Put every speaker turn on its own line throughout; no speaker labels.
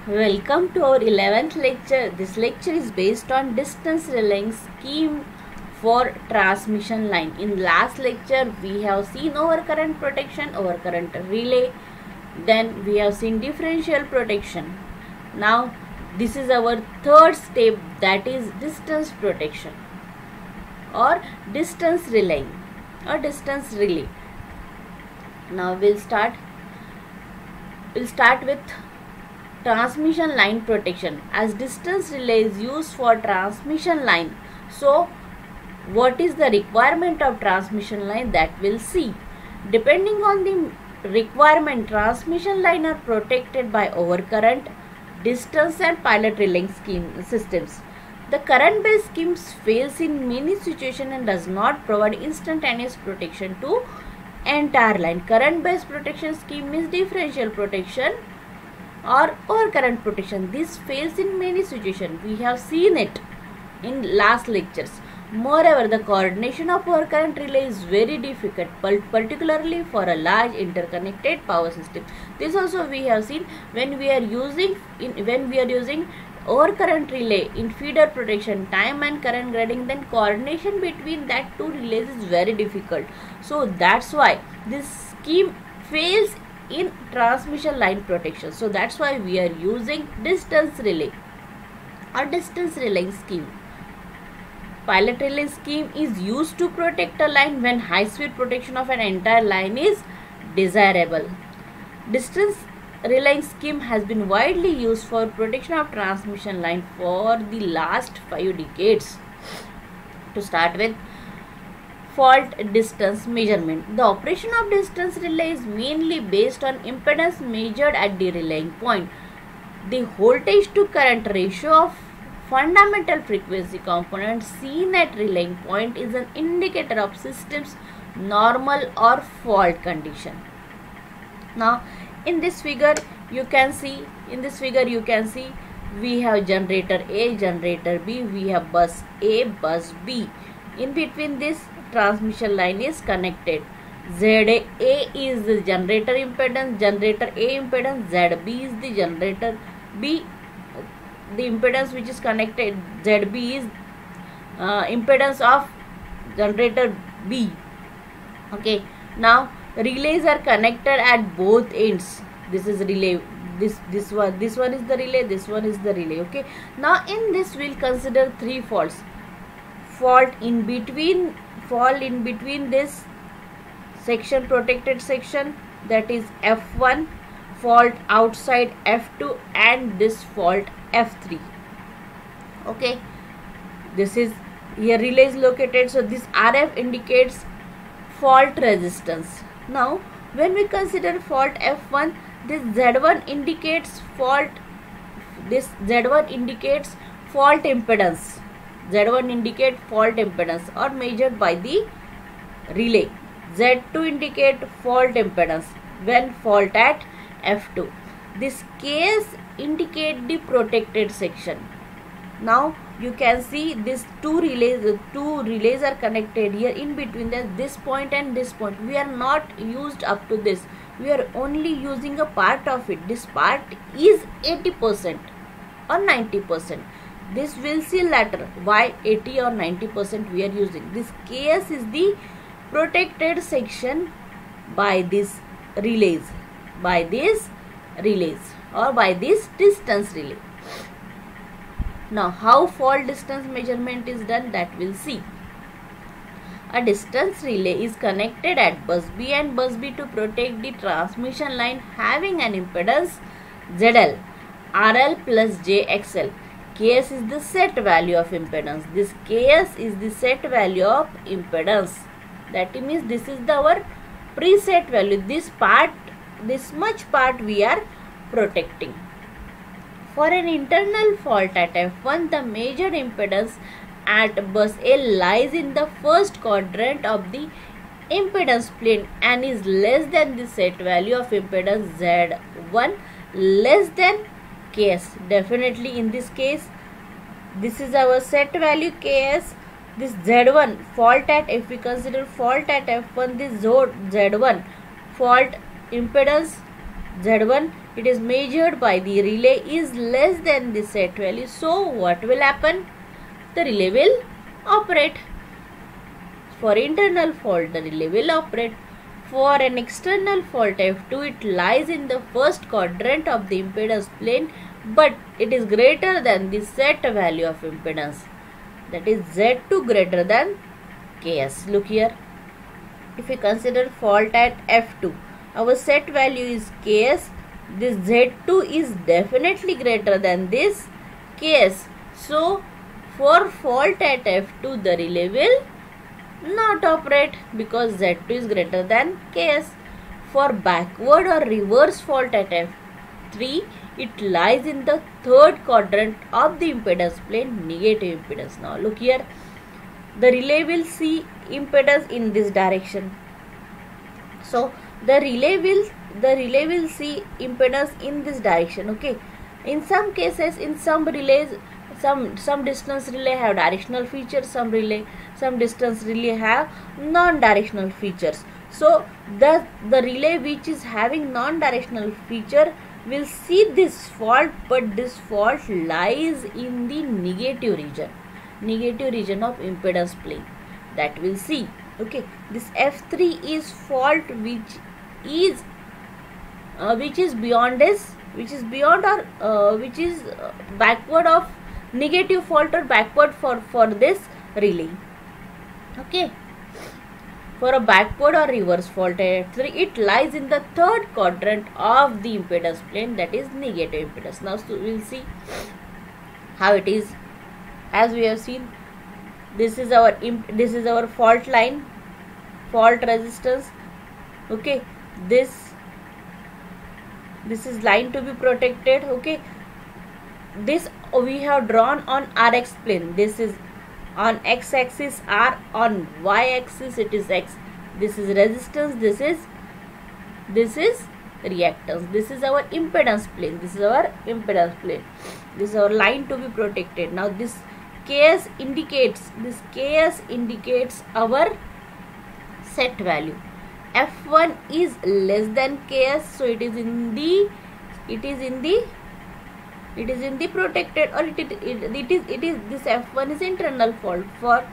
Welcome to our 11th lecture. This lecture is based on distance relaying scheme for transmission line. In last lecture, we have seen overcurrent protection, overcurrent relay. Then we have seen differential protection. Now, this is our third step, that is distance protection or distance relaying or distance relay. Now, we'll start with transmission line protection, as distance relay is used for transmission line. So what is the requirement of transmission line, that we'll see. Depending on the requirement, transmission line are protected by overcurrent, distance and pilot relaying systems. The current based schemes fails in many situations and does not provide instantaneous protection to entire line. Current based protection scheme means differential protection or overcurrent protection. This fails in many situations. We have seen it in last lectures. Moreover, the coordination of overcurrent relay is very difficult, particularly for a large interconnected power system. This also we have seen when we are using overcurrent relay in feeder protection, time and current grading, then coordination between that two relays is very difficult. So that's why this scheme fails in transmission line protection. So that's why we are using distance relay or distance relaying scheme. Pilot relay scheme is used to protect a line when high speed protection of an entire line is desirable. Distance relaying scheme has been widely used for protection of transmission line for the last 5 decades. To start with, fault distance measurement. The operation of distance relay is mainly based on impedance measured at the relaying point. The voltage to current ratio of fundamental frequency component seen at relaying point is an indicator of system's normal or fault condition. Now in this figure you can see we have generator A, generator B, we have bus A, bus B. In between this transmission line is connected. ZA is the generator impedance, generator A impedance, ZB is the generator B, the impedance which is connected. ZB is impedance of generator B. Okay, now relays are connected at both ends. This is relay, this one is the relay, this one is the relay. Okay, now in this we'll consider three faults. Fall in between this section, protected section, that is F1, fault outside F2, and this fault F3. Okay, this is here relay is located, so this RF indicates fault resistance. Now when we consider fault F1, this Z1 indicates fault, this Z1 indicates fault impedance. Z1 indicate fault impedance or measured by the relay. Z2 indicate fault impedance when fault at F2. This case indicate the protected section. Now you can see these two relays are connected here. In between this point and this point, we are not used up to this, we are only using a part of it. This part is 80% or 90%. This we'll see later why 80 or 90% we are using. This case is the protected section by these relays, or by this distance relay. Now how fault distance measurement is done, that we'll see. A distance relay is connected at bus B and bus B to protect the transmission line having an impedance ZL, RL plus JXL. Ks is the set value of impedance. This Ks is the set value of impedance. That means this is our preset value. This much part we are protecting. For an internal fault at F1, the measured impedance at bus A lies in the first quadrant of the impedance plane and is less than the set value of impedance Z1 less than Ks. Definitely in this case, this is our set value Ks. This Z1 fault at, if we consider fault at F1, this Z1 fault impedance Z1, it is measured by the relay, is less than the set value. So what will happen? The relay will operate. For internal fault, the relay will operate. For an external fault F2, it lies in the first quadrant of the impedance plane, but it is greater than the set value of impedance. That is Z2 greater than Ks. Look here. If we consider fault at F2, our set value is Ks. This Z2 is definitely greater than this Ks. So, for fault at F2, the relay will not operate because Z2 is greater than Ks. For backward or reverse fault at F3, it lies in the third quadrant of the impedance plane, negative impedance. Now look here, the relay will see impedance in this direction. So the relay will see impedance in this direction. Okay, in some cases, in some relays, some distance relay have directional features, some distance relay have non-directional features. So the relay which is having non-directional feature will see this fault, but this fault lies in the negative region of impedance plane. That will see. Okay, this F3 is fault which is beyond backward of negative fault or backward for this relay. Okay, for a backward or reverse fault F3, it lies in the third quadrant of the impedance plane, that is negative impedance. Now so we'll see how it is. As we have seen, this is our fault line, fault resistance. Okay, this is line to be protected. Okay, this we have drawn on Rx plane. This is on x axis R, on y axis it is x. This is resistance, this is reactance. This is our impedance plane. This is our line to be protected. Now this Ks indicates our set value. F1 is less than Ks, so it is in the protected, or it is this F1 is internal fault. For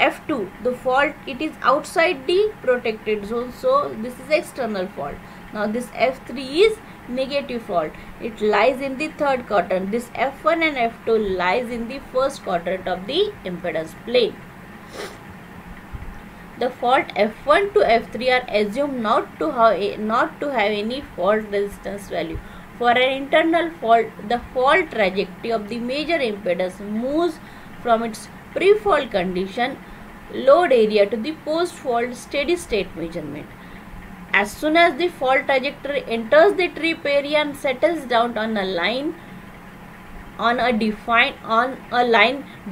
F2, the fault, it is outside the protected zone, so this is external fault. Now this F3 is negative fault, it lies in the third quadrant. This F1 and F2 lies in the first quadrant of the impedance plane. The fault F1 to F3 are assumed not to have any fault resistance value. For an internal fault, the fault trajectory of the major impedance moves from its pre-fault condition load area to the post-fault steady state measurement. As soon as the fault trajectory enters the trip area and settles down on a line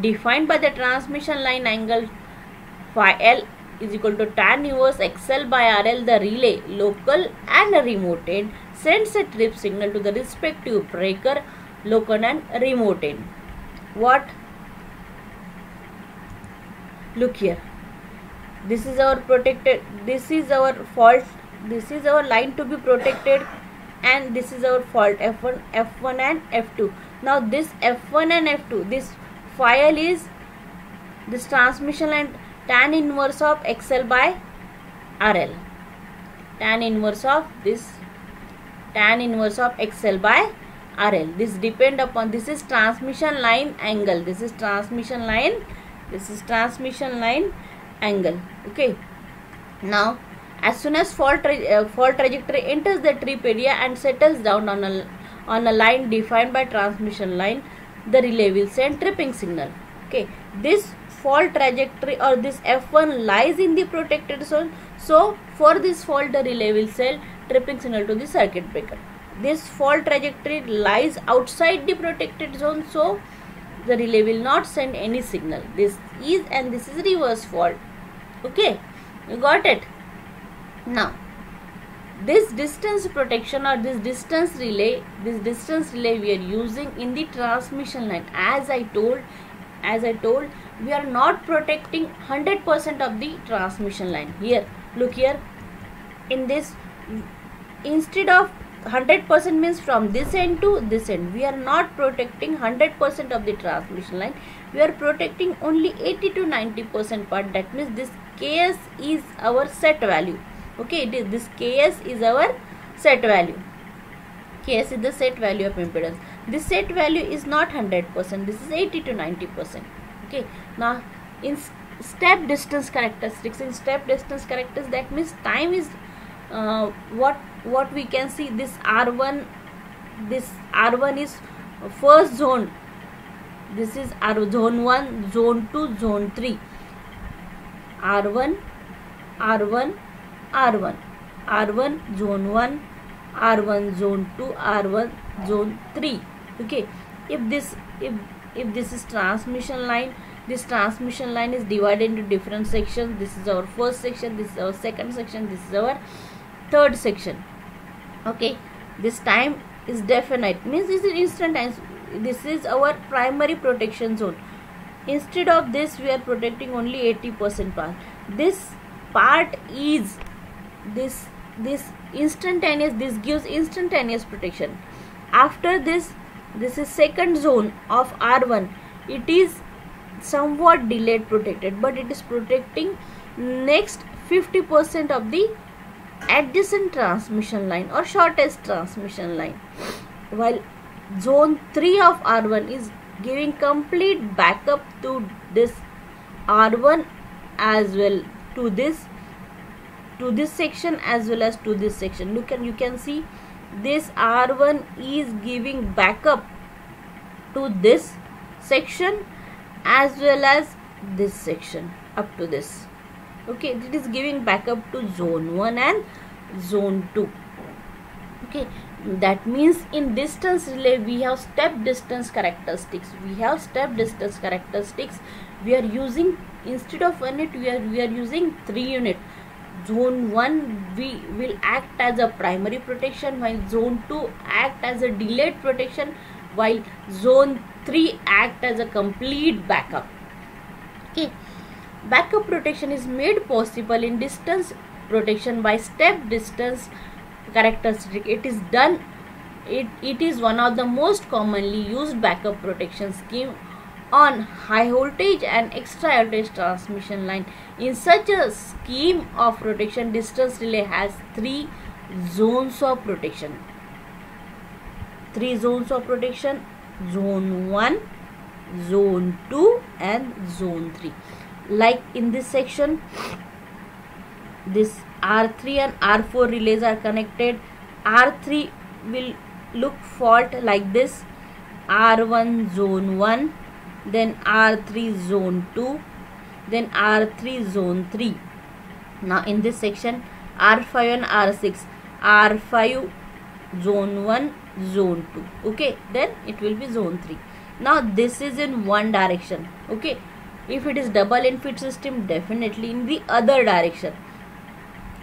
defined by the transmission line angle phi L is equal to tan inverse XL by RL, the relay, local and remote end, sends a trip signal to the respective breaker, local and remote end. What? Look here. This is our protected. This is our fault. This is our line to be protected, and this is our fault F1 and F2. Now this F1 and F2, this phi L is this transmission line tan inverse of XL by RL. Tan inverse of XL by RL. This depend upon, this is transmission line angle. This is transmission line angle. Okay. Now as soon as fault trajectory enters the trip area and settles down on a line defined by transmission line, the relay will send tripping signal. Okay, this fault trajectory or this F1 lies in the protected zone, so for this fault the relay will send tripping signal to the circuit breaker. This fault trajectory lies outside the protected zone, so the relay will not send any signal. This is reverse fault. Okay, you got it. Now this distance protection or this distance relay we are using in the transmission line. As I told, we are not protecting 100% of the transmission line. Here, look here, in this, instead of 100% means from this end to this end. We are not protecting 100% of the transmission line. We are protecting only 80 to 90% part. That means this Ks is our set value. Okay, this Ks is our set value. Ks is the set value of impedance. This set value is not 100%. This is 80 to 90%. Okay. Now in step distance characteristics, that means time is what we can see. This R1 is first zone. This is zone 1, zone 2, zone 3. R1 zone 1, R1 zone 2, R1 zone 3. Okay, if this is transmission line, this transmission line is divided into different sections. This is our first section, this is our second section, this is our third section. Okay, this time is definite, means this is instantaneous. This is our primary protection zone. Instead of this, we are protecting only 80% part. This part is this instantaneous. This gives instantaneous protection. After this is second zone of R1. It is somewhat delayed protected, but it is protecting next 50% of the adjacent transmission line or shortest transmission line, while zone 3 of R1 is giving complete backup to this R1 as well, to this section as well as to this section. You can see this R1 is giving backup to this section as well as this section up to this. Okay, it is giving backup to zone 1 and zone 2. Okay, that means in distance relay we have step distance characteristics. We are using, instead of 1 unit, we are using 3 unit. Zone 1 we will act as a primary protection, while zone 2 act as a delayed protection, while zone 3 act as a complete backup. Okay, backup protection is made possible in distance protection by step distance characteristic. It is one of the most commonly used backup protection scheme on high voltage and extra voltage transmission line. In such a scheme of protection, distance relay has 3 zones of protection. Zone 1, zone 2 and zone 3. Like in this section, this R3 and R4 relays are connected. R3 will look fault like this: R1 zone 1, then R3 zone 2, then R3 zone 3. Now in this section, R5 and R6, R5 zone 1, zone 2. Okay, then it will be zone 3. Now this is in one direction. Okay, if it is double infeed system, definitely in the other direction.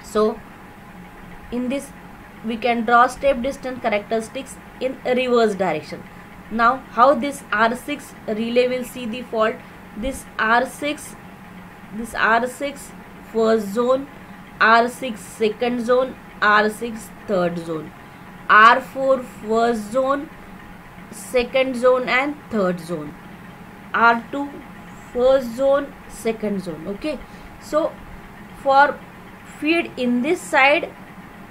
So in this we can draw step distance characteristics in reverse direction. Now how this R6 relay will see the fault? This R6 first zone, R6 second zone, R6 third zone, R4 first zone, second zone and third zone, R2 first zone, second zone. Okay, so for feed in this side,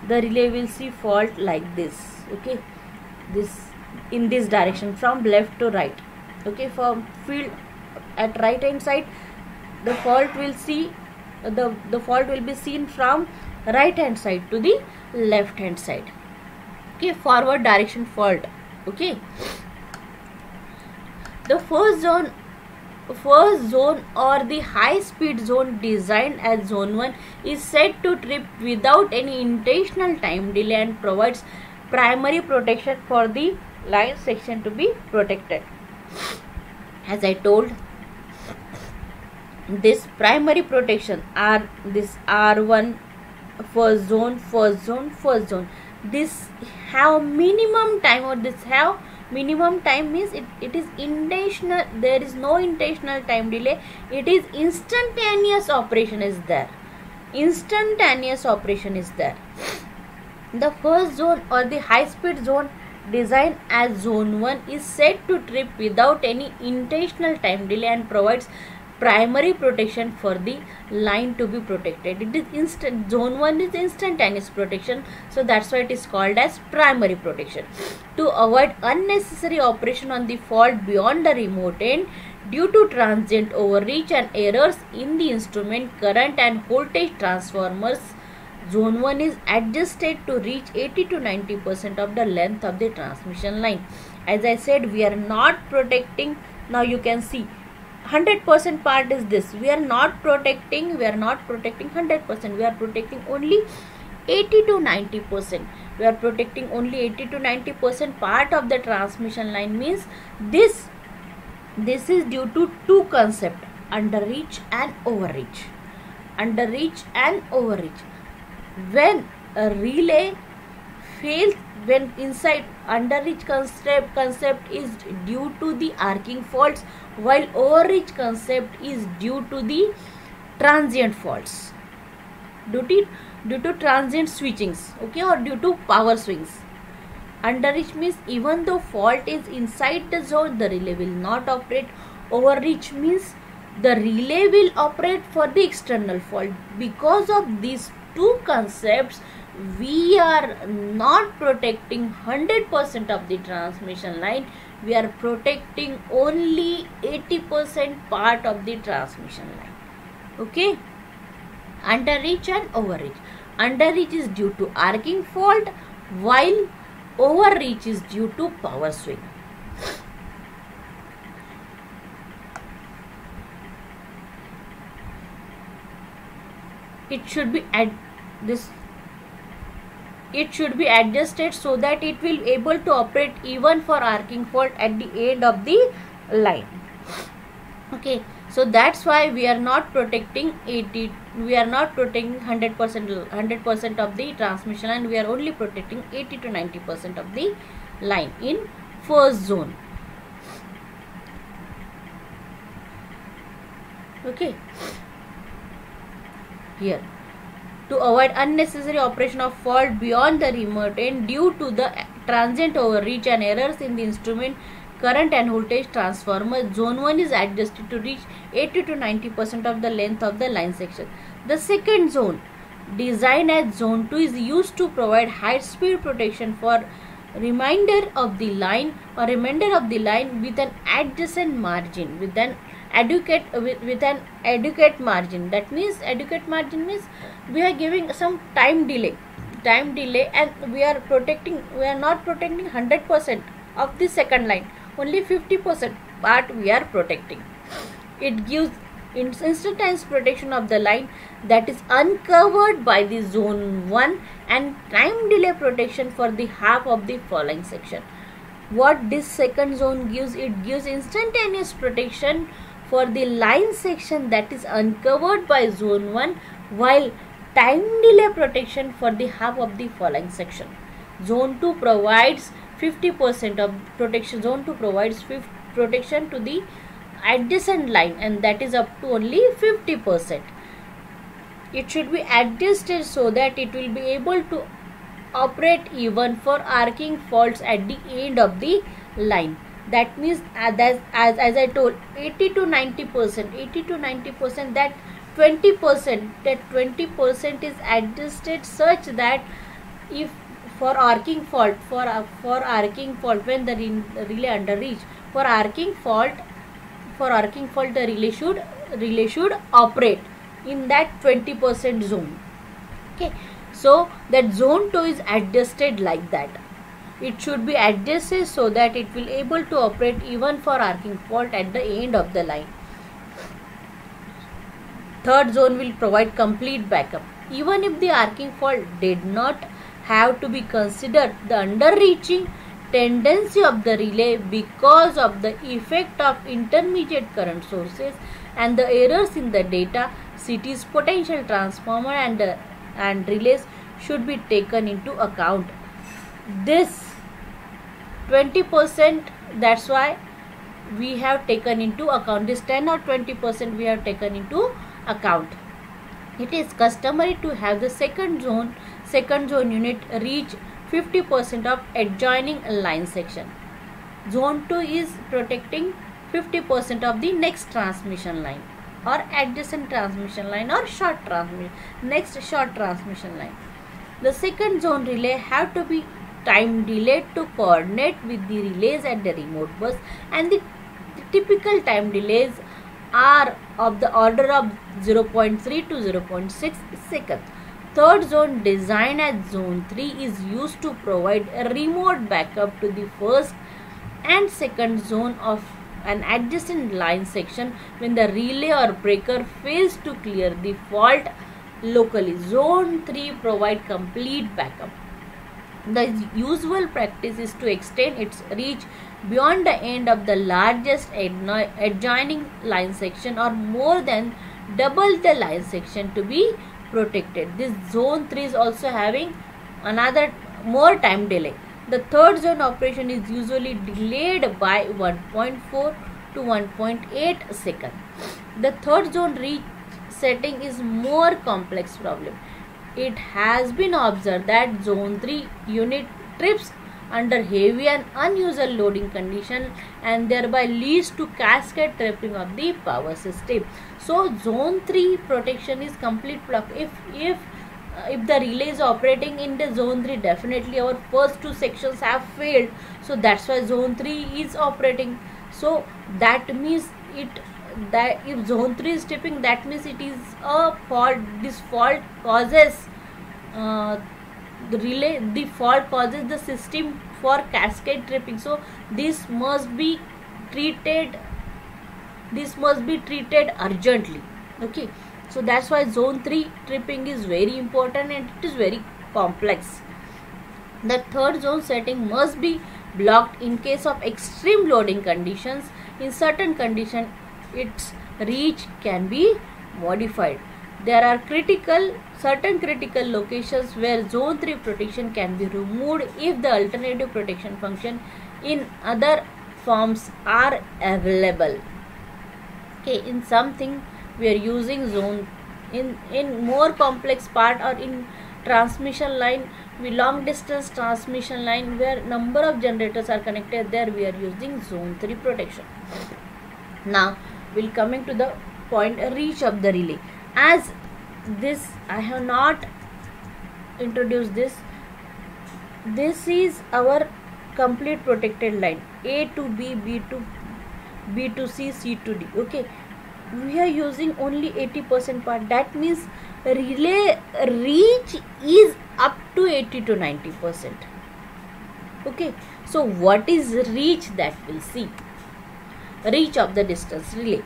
the relay will see fault like this. Okay, this in this direction from left to right. Okay, for field at right hand side, the fault will see the fault will be seen from right hand side to the left hand side. Okay, forward direction fault. Okay, the first zone or the high speed zone designed as zone 1 is said to trip without any intentional time delay and provides primary protection for the line section to be protected. As I told, this primary protection are this R1 first zone. This have minimum time, or this have minimum time means it is intentional. There is no intentional time delay. It is instantaneous operation is there. The first zone or the high speed zone designed as zone 1 is said to trip without any intentional time delay and provides primary protection for the line to be protected. It is instant. Zone 1 is instantaneous protection, so that's why it is called as primary protection. To avoid unnecessary operation on the fault beyond the remote end due to transient overreach and errors in the instrument current and voltage transformers, zone 1 is adjusted to reach 80 to 90% of the length of the transmission line. As I said, we are not protecting. Now you can see 100% part is this. We are not protecting 100%. We are protecting only 80 to 90%. We are protecting only 80 to 90% part of the transmission line. Means this is due to two concepts: underreach and overreach. Underreach and overreach. When a relay fails, when inside underreach concept is due to the arcing faults, while overreach concept is due to the transient faults, due to transient switchings, okay, or due to power swings. Underreach means even though fault is inside the zone, the relay will not operate. Overreach means the relay will operate for the external fault. Because of these two concepts, we are not protecting 100% of the transmission line. We are protecting only 80% part of the transmission line. Okay. Underreach and overreach. Underreach is due to arcing fault, while overreach is due to power swing. It should be adjusted so that it will able to operate even for arcing fault at the end of the line. Okay, so that's why we are not protecting 100% of the transmission line. We are only protecting 80 to 90% of the line in first zone. Okay, here, to avoid unnecessary operation of fault beyond the remote end due to the transient overreach and errors in the instrument current and voltage transformer, zone 1 is adjusted to reach 80 to 90% of the length of the line section. The second zone, designed as zone 2, is used to provide high speed protection for remainder of the line with an adjacent margin, with an adequate margin. That means adequate margin means we are giving some time delay, and we are not protecting 100% of the second line, only 50% part we are protecting. It gives instantaneous protection of the line that is uncovered by the zone 1 and time delay protection for the half of the following section. What this second zone gives? It gives instantaneous protection for the line section that is uncovered by zone 1, while time delay protection for the half of the following section. Zone 2 provides 50% of protection. Zone 2 provides protection to the adjacent line, and that is up to only 50%. It should be adjusted so that it will be able to operate even for arcing faults at the end of the line. That means as I told, 80 to 90%, that 20% is adjusted such that if for arcing fault, when the relay underreach, for arcing fault the relay should operate in that 20% zone. Okay, so that zone 2 is adjusted like that. It should be adjusted so that it will able to operate even for arcing fault at the end of the line. Third zone will provide complete backup. Even if the arcing fault did not have to be considered, the underreaching tendency of the relay because of the effect of intermediate current sources and the errors in the data, CT's potential transformer and relays should be taken into account. This 20%, that's why we have taken into account this 10 or 20% we have taken into account. It is customary to have the second second zone unit reach 50% of adjoining line section. Zone 2 is protecting 50% of the next transmission line or adjacent transmission line or next short transmission line. The second zone relay have to be time delayed to coordinate with the relays at the remote bus, and the typical time delays are of the order of 0.3 to 0.6 seconds. Third zone, designed as zone 3, is used to provide a remote backup to the first and second zone of an adjacent line section when the relay or breaker fails to clear the fault locally. Zone 3 provide complete backup. The usual practice is to extend its reach beyond the end of the largest adjoining line section or more than double the line section to be protected. This zone 3 is also having another more time delay. The third zone operation is usually delayed by 1.4 to 1.8 seconds. The third zone reach setting is more complex problem. It has been observed that zone 3 unit trips under heavy and unusual loading condition and thereby leads to cascade tripping of the power system. So zone 3 protection is complete block. If the relay is operating in the zone 3, definitely our first two sections have failed. So that's why zone 3 is operating. So that means that if zone 3 is tripping, that means it is a fault. This fault causes the fault causes the system for cascade tripping. So this must be treated urgently. Okay, so that's why zone 3 tripping is very important and it is very complex. The third zone setting must be blocked in case of extreme loading conditions. In certain conditions, its reach can be modified. There are certain critical locations where zone 3 protection can be removed if the alternative protection function in other forms are available. Okay, in something we are using zone in more complex part or in transmission line, long distance transmission line where number of generators are connected, there we are using zone 3 protection. Now we'll coming to the point reach of the relay. As this I have not introduced this is our complete protected line, A to B, B to C, C to D. Okay, we are using only 80% part. That means relay reach is up to 80 to 90%. Okay, so what is reach, that we'll see. Reach of the distance relay.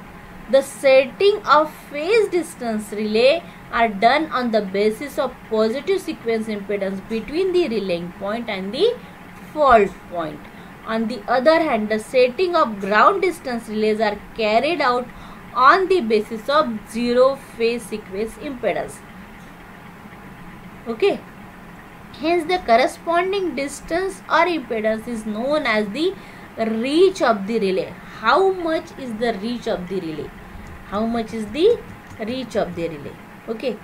The setting of phase distance relay are done on the basis of positive sequence impedance between the relaying point and the fault point. On the other hand, the setting of ground distance relays are carried out on the basis of zero phase sequence impedance. Okay, hence the corresponding distance or impedance is known as the reach of the relay. How much is the reach of the relay? How much is the reach of the relay? Okay,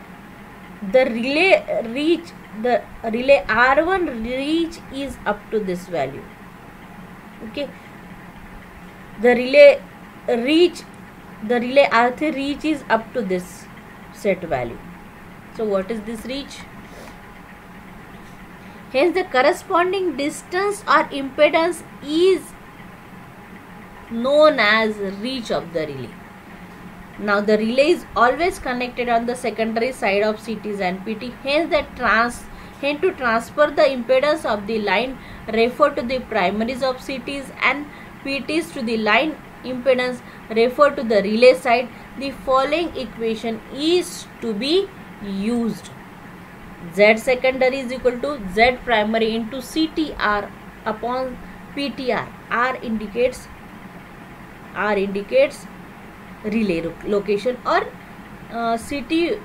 the relay reach, the relay R1 reach is up to this value. Okay, the relay R3 reach is up to this set value. So what is this reach? Hence the corresponding distance or impedance is known as reach of the relay. Now the relay is always connected on the secondary side of CTs and PT. Hence to transfer the impedance of the line, refer to the primaries of CTs and PTs to the line impedance, refer to the relay side. The following equation is to be used. Z secondary is equal to Z primary into CTR upon PTR. R indicates relay location, or CT,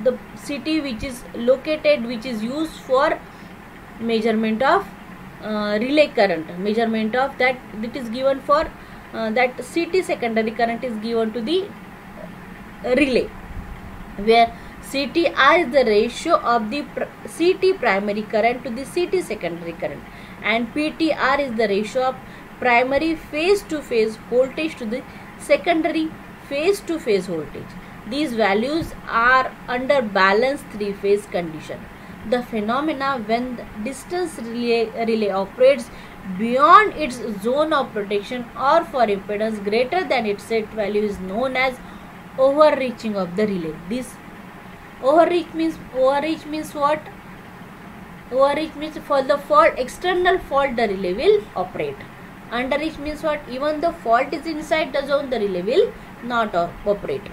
the CT which is located, which is used for measurement of relay current, measurement of that is given for that CT secondary current is given to the relay, where CTR is the ratio of the CT primary current to the CT secondary current, and PTR is the ratio of primary phase to phase voltage to the secondary phase to phase voltage. These values are under balanced three phase condition. The phenomena when the distance relay operates beyond its zone of protection or for impedance greater than its set value is known as overreaching of the relay. This overreach means what? Overreach means for the fault, external fault, the relay will operate. Underreach means what? Even the fault is inside the zone, the relay will not operate.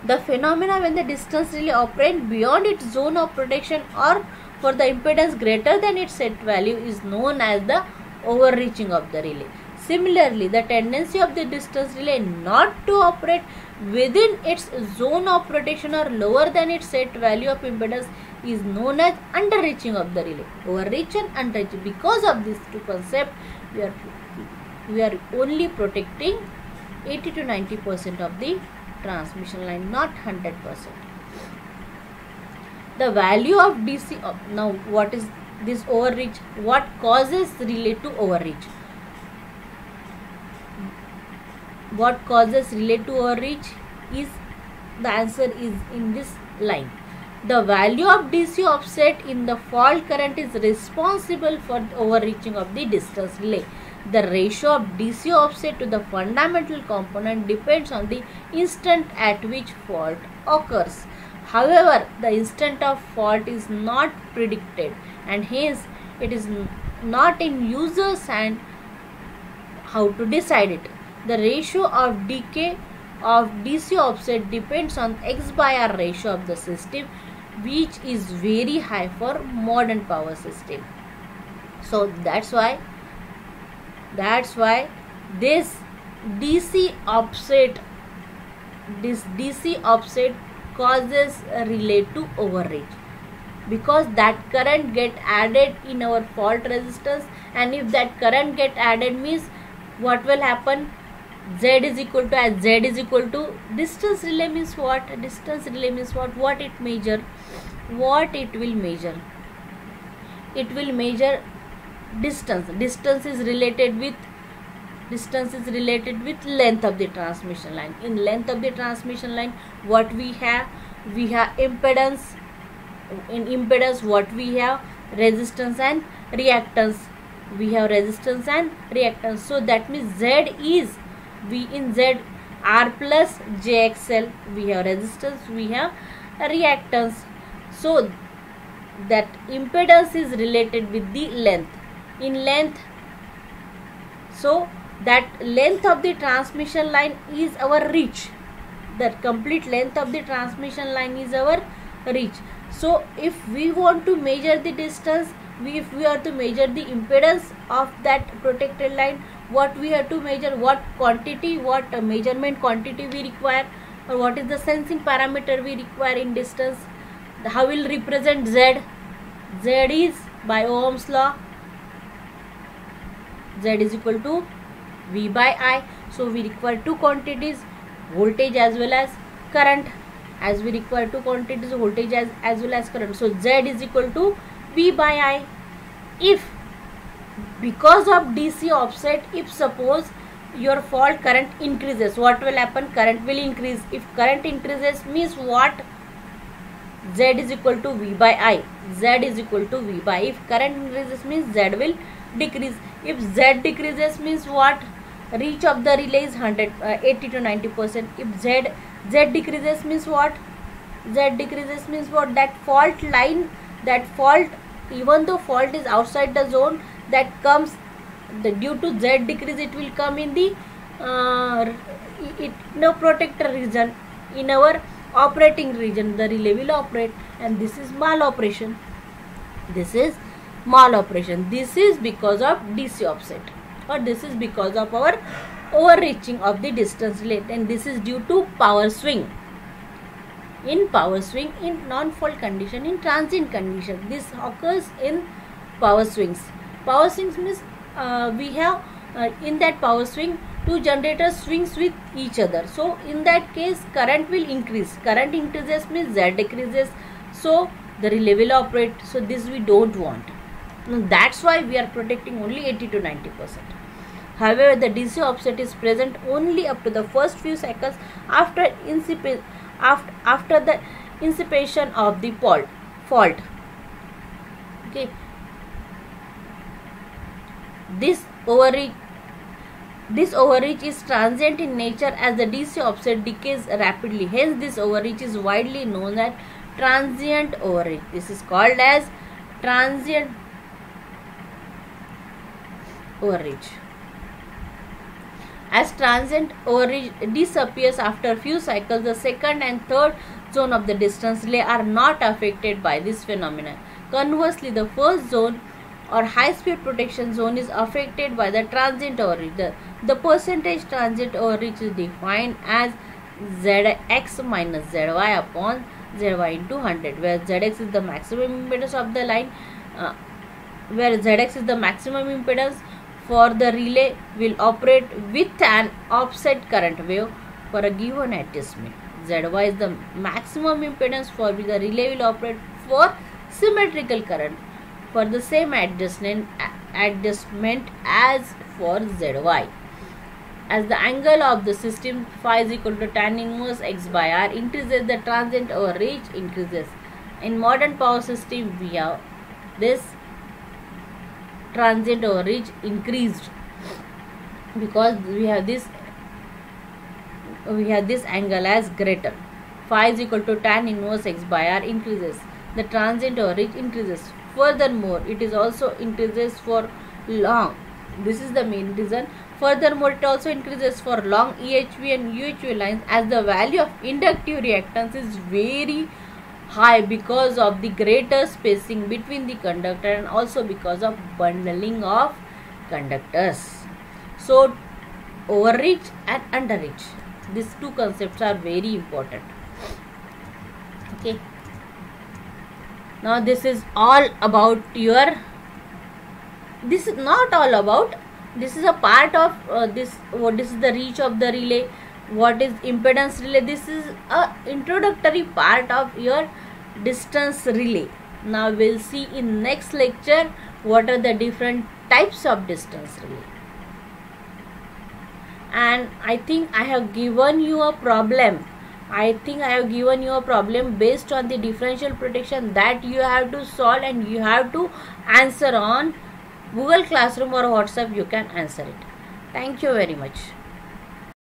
The phenomena when the distance relay operates beyond its zone of protection or for the impedance greater than its set value is known as the overreaching of the relay. Similarly, the tendency of the distance relay not to operate within its zone of protection or lower than its set value of impedance is known as underreaching of the relay. Overreach and underreach. Because of these two concepts, we are only protecting 80 to 90% of the transmission line, not 100%. The value of DC. Now, what is this overreach? What causes relay to overreach? What causes relay to overreach is, the answer is in this line. The value of DC offset in the fault current is responsible for the overreaching of the distance relay. The ratio of DC offset to the fundamental component depends on the instant at which fault occurs. However, the instant of fault is not predicted, and hence it is not in user's hand how to decide it. The ratio of decay of DC offset depends on X by R ratio of the system, which is very high for modern power system. So that's why this DC offset causes a relay to overreach, because that current get added in our fault resistance, and if that current get added means what will happen? Z is equal to, as Z is equal to distance relay means what? Distance relay means what it measure? What it will measure? It will measure distance. Distance is related with length of the transmission line. In length of the transmission line, what we have? We have impedance. In impedance, what we have? Resistance and reactance. We have resistance and reactance. So that means Z is, V in Z, R plus JXL. We have resistance, we have reactance. So that impedance is related with the length. In length, so that length of the transmission line is our reach. That complete length of the transmission line is our reach. So if we want to measure the distance, if we are to measure the impedance of that protected line, what we have to measure? What quantity, what measurement quantity we require, or what is the sensing parameter we require in distance? How will represent Z? Z is by Ohm's law. Z is equal to V by I. So we require two quantities, voltage as well as current. As we require two quantities, voltage as well as current. So Z is equal to V by I. If because of DC offset, if suppose your fault current increases, what will happen? Current will increase. If current increases means what? Z is equal to V by I. Z is equal to V by I. If current increases means Z will decrease. If Z decreases means what? Reach of the relay is 80 to 90%. If Z decreases means what? Z decreases means what? That fault line, that fault, even though fault is outside the zone, that comes due to Z decrease, it will come in the protector region. In our operating region, the relay will operate, and this is maloperation. This is maloperation. This is because of DC offset, or this is because of our overreaching of the distance relay, and this is due to power swing. In power swing, in non-fault condition, in transient condition, this occurs in power swings. Power swings means we have in that power swing, two generators swings with each other. So in that case current will increase. Current increases means Z decreases. So the relay will operate. So this we don't want. That's why we are protecting only 80 to 90%. However, the DC offset is present only up to the first few cycles after the incipation of the fault. Okay. This overreach is transient in nature as the DC offset decays rapidly. Hence, this overreach is widely known as transient overreach. This is called as transient overreach. As transient overreach disappears after a few cycles, the second and third zone of the distance relay are not affected by this phenomenon. Conversely, the first zone or high speed protection zone is affected by the transient overreach. The percentage transient overreach is defined as Zx minus Zy upon Zy into 100, where Zx is the maximum impedance of the line, for the relay will operate with an offset current wave for a given adjustment. Zy is the maximum impedance for which the relay will operate for symmetrical current for the same adjustment as for Zy. As the angle of the system phi is equal to tan inverse x by r increases, the transient overreach increases. In modern power system, we have this transient overreach increased because we have this angle as greater. Phi is equal to tan inverse x by r increases. The transient overreach increases. Furthermore, it is also increases for long. This is the main reason. Furthermore, it also increases for long EHV and UHV lines as the value of inductive reactance is very high because of the greater spacing between the conductor and also because of bundling of conductors. So, overreach and underreach, these two concepts are very important. Okay. Now this is all about your. This is not all about. This is a part of this. What is the reach of the relay? What is impedance relay? This is a introductory part of your distance relay. Now we'll see in next lecture what are the different types of distance relay. And I think I have given you a problem. Based on the differential protection that you have to solve and you have to answer on Google Classroom or WhatsApp. You can answer it. Thank you very much.